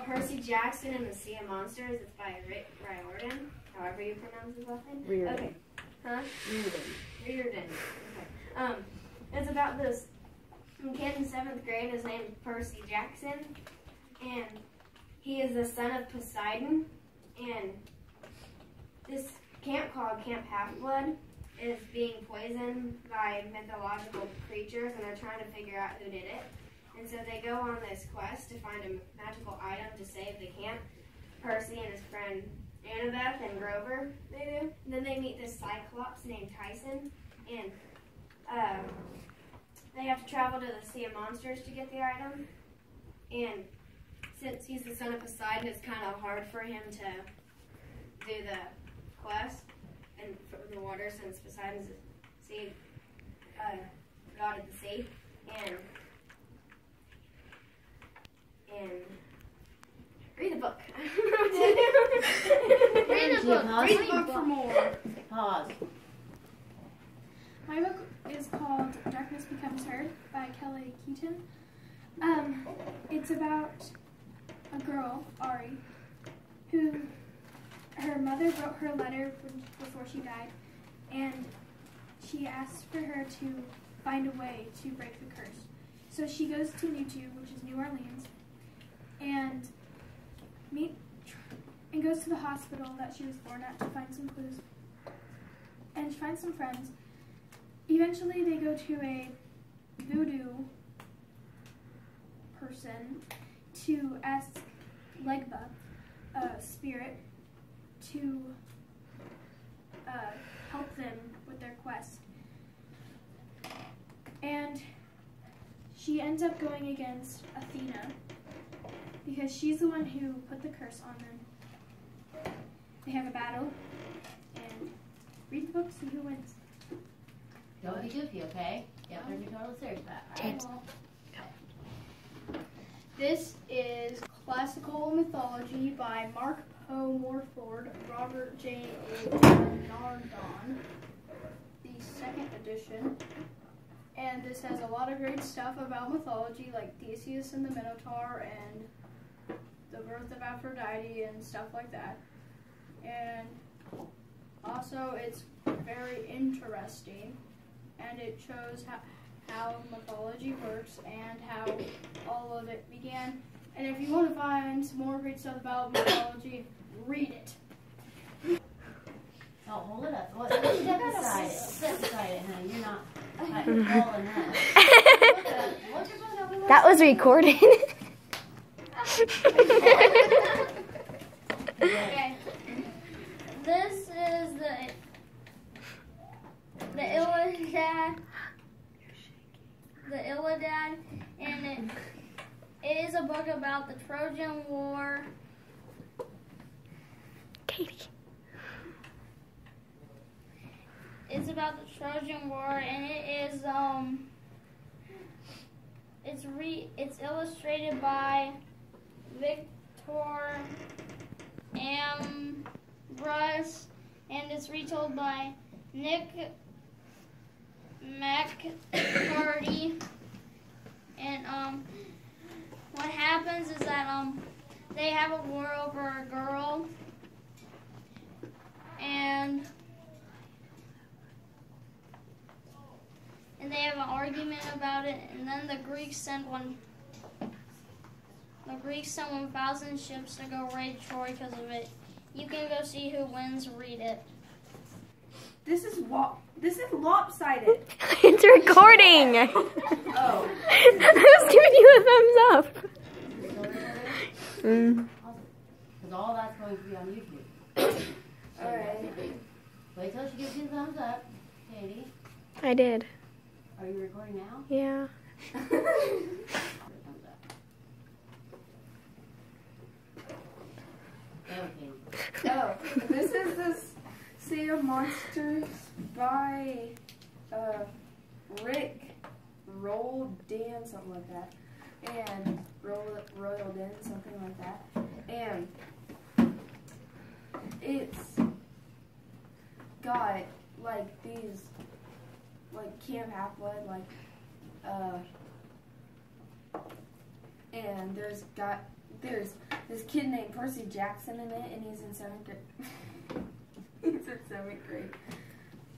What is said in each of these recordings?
called Percy Jackson and the Sea of Monsters. It's by Riordan, however you pronounce his last name. Riordan. Okay. Huh? Riordan. Okay. It's about this kid in 7th grade. His name is Percy Jackson, and he is the son of Poseidon. And this camp called Camp Half-Blood is being poisoned by mythological creatures, and they're trying to figure out who did it. And so they go on this quest to find a magical item to save the camp. Percy and his friend Annabeth and Grover, they do. And then they meet this Cyclops named Tyson, and they have to travel to the Sea of Monsters to get the item. And since he's the son of Poseidon, it's kind of hard for him to do the quest and for the water, since Poseidon's the sea, god of the sea. And read the book. Read the book. Read the book for more. Pause. My book is called Darkness Becomes Her by Kelly Keaton. It's about a girl, Ari, who her mother wrote her a letter before she died, and she asked for her to find a way to break the curse. So she goes to Newtube, which is New Orleans, and goes to the hospital that she was born at to find some clues. And she finds some friends. Eventually they go to a voodoo person to ask Legba, a spirit, to help them with their quest. And she ends up going against Athena because she's the one who put the curse on them. They have a battle, and read the book, see who wins. Don't be goofy, okay? You have to be totally serious about it. James. This is Classical Mythology by Mark Poe Morford, Robert J. Nardon, the 2nd edition. And this has a lot of great stuff about mythology, like Theseus and the Minotaur and the birth of Aphrodite and stuff like that. And also it's very interesting, and it shows how mythology works and how all of it began. And if you want to find some more great stuff about mythology, read it. Oh, hold it up. Step beside it. Step beside it, honey. You're not falling in. That was recorded. Okay. This is the Iliad, and it is a book about the Trojan War. Katie. It's about the Trojan War, and it is it's illustrated by Victor Ambrose, and it's retold by Nick McCarty. And what happens is that they have a war over a girl, and they have an argument about it, and then the Greeks send 1,000 ships to go raid Troy because of it. You can go see who wins, read it. This is lopsided. It's recording. Oh. I was giving you a thumbs up. Because all that's going to be on YouTube. Alright. Wait till she gives you the thumbs up, Katie. I did. Are you recording now? Yeah. Thumbs up. Okay. Oh, this is this Sea of Monsters by Rick Riordan, something like that, and Riordan, something like that, and it's got like these like Camp Half-Blood, like and there's got there's this kid named Percy Jackson in it, and he's in 7th grade. He's in 7th grade.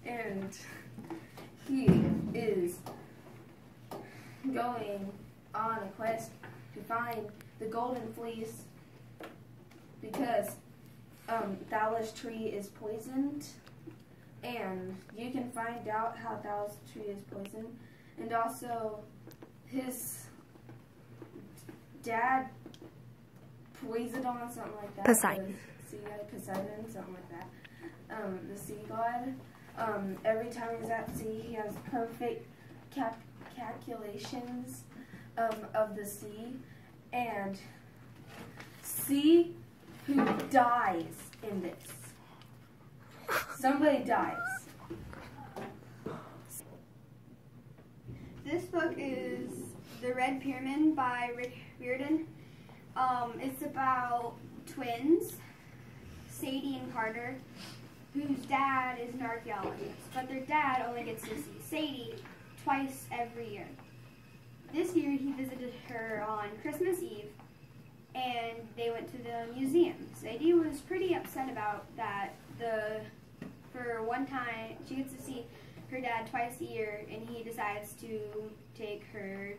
And he is going on a quest to find the golden fleece because Thalos tree is poisoned, and you can find out how Thalos tree is poisoned. And also his dad poisoned on something like that. Poseidon. Sea god, Poseidon, something like that. The sea god. Every time he's at sea, he has perfect calculations of the sea. And see who dies in this. Somebody dies. This book is The Red Pyramid by Riordan. It's about twins, Sadie and Carter, whose dad is an archaeologist, but their dad only gets to see Sadie twice every year. This year he visited her on Christmas Eve, and they went to the museum. Sadie was pretty upset about that. For one time, she gets to see her dad twice a year, and he decides to take her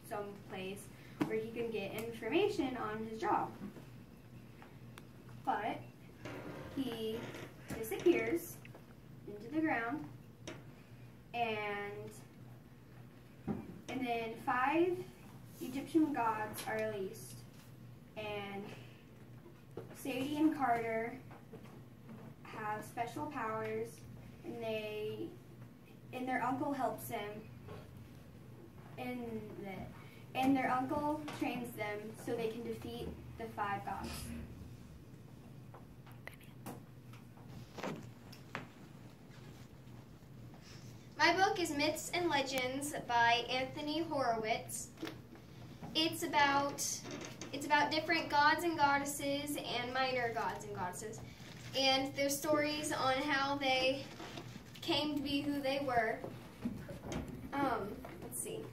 someplace where he can get information on his job. But he disappears into the ground, and then 5 Egyptian gods are released, and Sadie and Carter have special powers, and their uncle helps them, and their uncle trains them so they can defeat the 5 gods. My book is Myths and Legends by Anthony Horowitz. It's about different gods and goddesses and minor gods and goddesses, and their stories on how they came to be who they were. Let's see.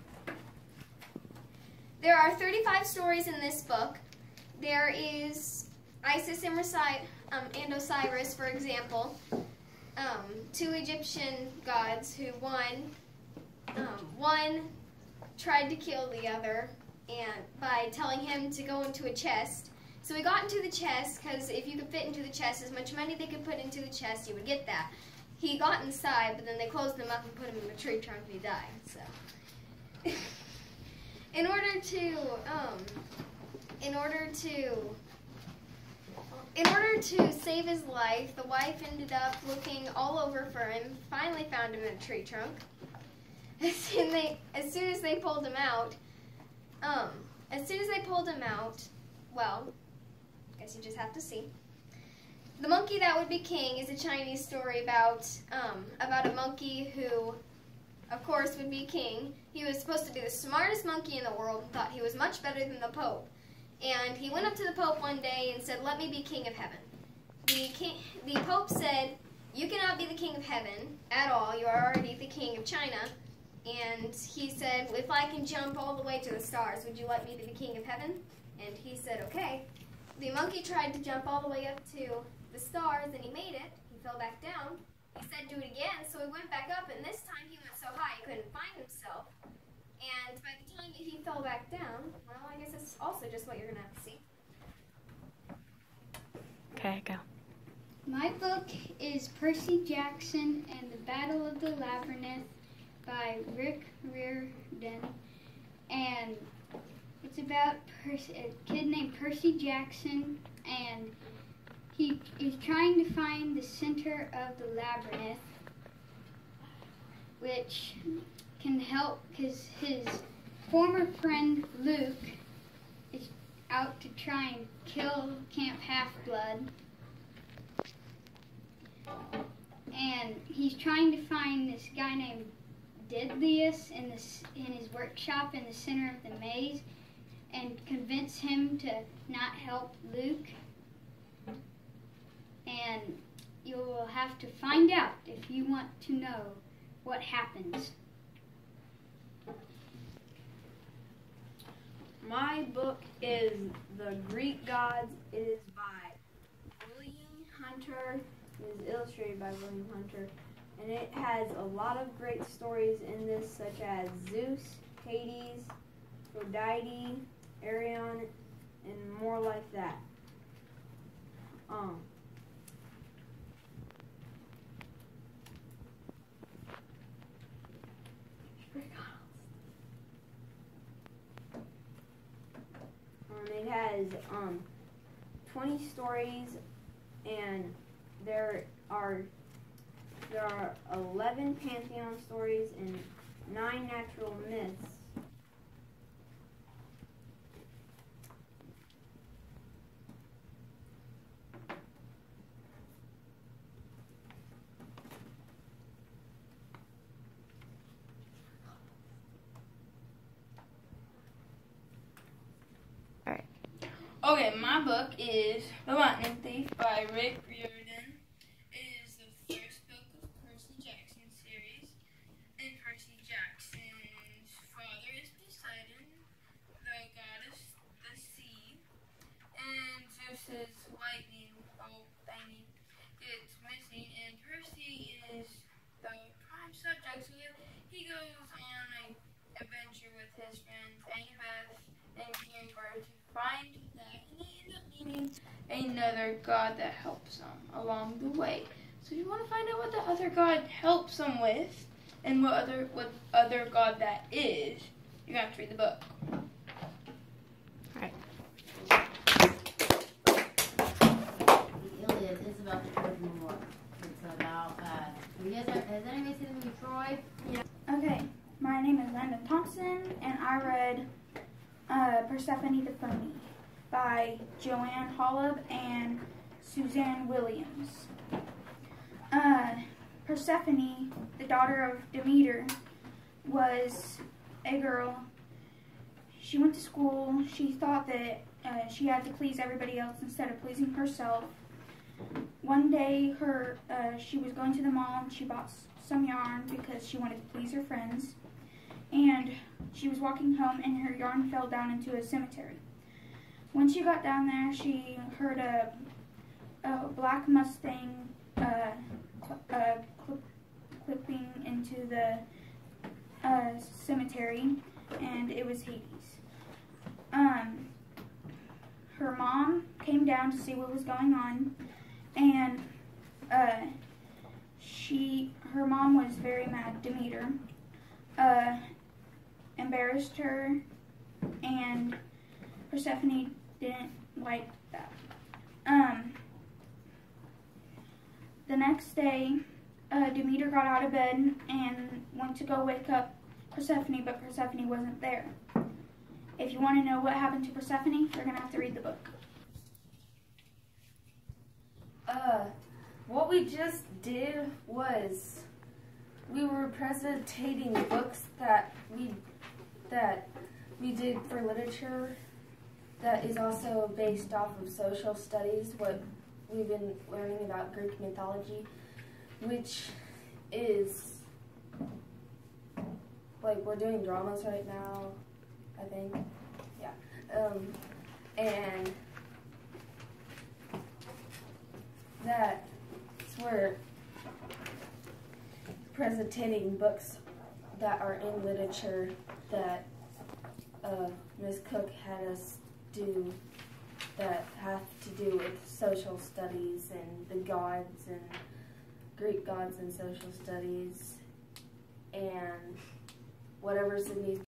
There are 35 stories in this book. There is Isis and Osiris, for example. 2 Egyptian gods who one tried to kill the other, and by telling him to go into a chest. So he got into the chest because if you could fit into the chest as much money they could put into the chest, you would get that. He got inside, but then they closed him up and put him in a tree trunk and he died. So in order to save his life, the wife ended up looking all over for him, finally found him in a tree trunk. As soon as they pulled him out, well, I guess you just have to see. The monkey that would be king is a Chinese story about a monkey who, of course, would be king. He was supposed to be the smartest monkey in the world and thought he was much better than the Pope. And he went up to the Pope one day and said, "Let me be king of heaven." The Pope said, "You cannot be the king of heaven at all. You are already the king of China." And he said, "If I can jump all the way to the stars, would you let me be the king of heaven?" And he said, "Okay." The monkey tried to jump all the way up to the stars, and he made it. He fell back down. He said, "Do it again." So he went back up, and this time he went so high he couldn't find himself. And by the time he fell back down, well, I guess that's also just what you're going to have to see. Okay, go. My book is Percy Jackson and the Battle of the Labyrinth by Riordan. And it's about a kid named Percy Jackson, and he is trying to find the center of the labyrinth, which can help because his former friend Luke is out to try and kill Camp Half-Blood. And he's trying to find this guy named Daedalus in his workshop in the center of the maze and convince him to not help Luke. And you will have to find out if you want to know what happens. My book is The Greek Gods. It is by William Hunter. It is illustrated by William Hunter. And it has a lot of great stories in this, such as Zeus, Hades, Aphrodite, Arion, and more like that. It has 20 stories, and there are 11 pantheon stories and 9 natural myths. Okay, my book is The Lightning Thief by Riordan. It is the first book of Percy Jackson's series. And Percy Jackson's father is Poseidon, the goddess the sea. And Zeus's lightning bolt thingy gets missing, and Percy is the prime subject, so he goes on an adventure with his friends Annabeth and Kimber to find that, and they end up meeting another god that helps them along the way. So if you want to find out what the other god helps them with, and what other god that is, you're going to have to read the book. Alright. The Iliad is about the Trojan War. It's about, has anybody seen the movie Troy? Okay, my name is Lana Thompson, and I read Persephone the Phony by Joanne Holub and Suzanne Williams. Persephone, the daughter of Demeter, was a girl. She went to school. She thought that she had to please everybody else instead of pleasing herself. One day, she was going to the mall and she bought some yarn because she wanted to please her friends. And she was walking home and her yarn fell down into a cemetery. When she got down there, she heard a black Mustang clipping into the cemetery, and it was Hades. Her mom came down to see what was going on, and her mom was very mad. Demeter embarrassed her, and Persephone didn't like that. The next day, Demeter got out of bed and went to go wake up Persephone, but Persephone wasn't there. If you want to know what happened to Persephone, you're going to have to read the book. What we just did was we were presenting books that we did for literature that is also based off of social studies, what we've been learning about Greek mythology, which is, like, we're doing dramas right now, I think, yeah, and that's where presenting books that are in literature that Ms. Cook had us do that have to do with social studies and the gods and Greek gods and social studies and whatever's in these